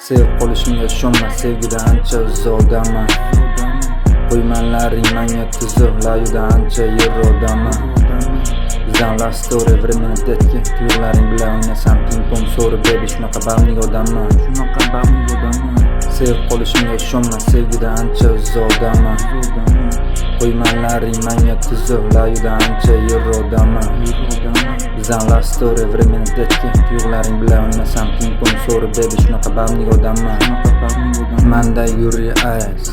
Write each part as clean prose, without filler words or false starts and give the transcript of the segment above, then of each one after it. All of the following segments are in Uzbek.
Sevib qolishimga ishonma, sevgida ancha uzoqdaman. Qo'ymanlaring menga tuzuq, layuda ancha yerodaman. Bizdan love story, времени детки. Tuyg'ularing bilan o'ynasam ping-pong so'ri, baby shunaqa bamlik odamman. Sevib qolishimga ishonma, sevgida ancha uzoqdaman. Qo'ymanlaring menga tuzuq, layuda ancha yerodaman. Bizdan love story, времени детки. Tuyg'ularing bilan o'ynasam ping-pong so'ri, baby shunaqa bamlik odamman. Manda yuri ice.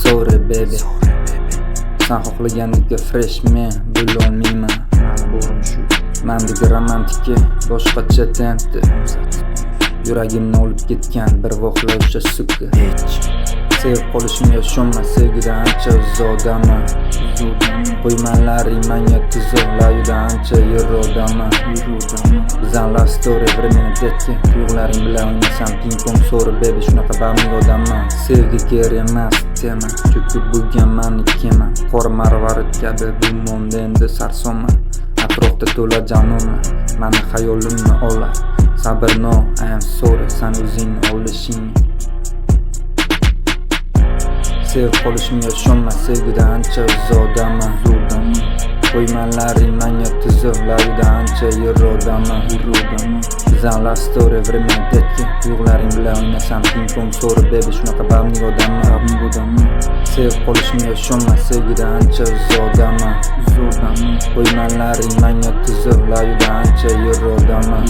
Sorry baby. Sen xohlaganiga fresh men bo'lolmayman. Mendagi romantika boshqacha tempda. Yuragimni olib ketgan bir voqea o'sha suka. Sevib qolishimga ishonma, sevgida ancha uzoqdaman. Qo'ymanlaring menga tuzuq, layuda ancha yerodaman. Bizdan love story, времени детки. Tuyg'ularing bilan o'ynasam ping-pong so'ri, baby shunaqa bamlik odamman. Sevgi kerak emas tema, chunki bo'lgan menikimi. Qora marvarid kabi bu monde endi sarsonman. Atrofda to'la jonimman, mani xayolimni olar. Sabr no, I am sorry, sen o'zingni olishing. Sevib qolishimga ishonma, sevgida ancha uzoqdaman. Qo'ymanlaring menga tuzuq, layuda ancha yerodaman. Bizdan love story, времени детки. Tuyg'ularing bilan o'ynasam ping-pong so'ri, baby shunaqa bamlik odamman. Sevib qolishimga ishonma, sevgida ancha uzoqdaman. Qo'ymanlaring menga tuzuq, layuda ancha yerodaman.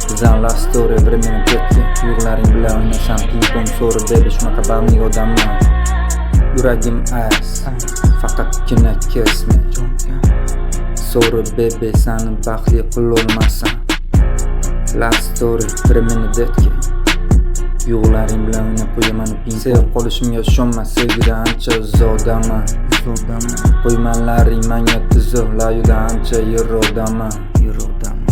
Bizdan love story, времени детки. Tuyg'ularing bilan o'ynasam ping-pong so'ri, baby shunaqa bamlik odamman. Yuragim ice, faqatgina kiss me. Sorry baby, seni baxtli qilolmasam. Love story, времени детки. Tuyg'ularing bilan o'ynab qo'yaman ping. Sevib qolishimga ishonma, sevgida ancha uzoqdaman. Qo'ymanlaring menga tuzuq, layuda ancha yerodaman.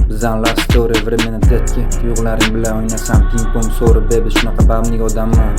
Bizdan love story, времени детки. Tuyg'ularing bilan o'ynasam ping-pong so'ri, baby shunaqa bamlik odamman.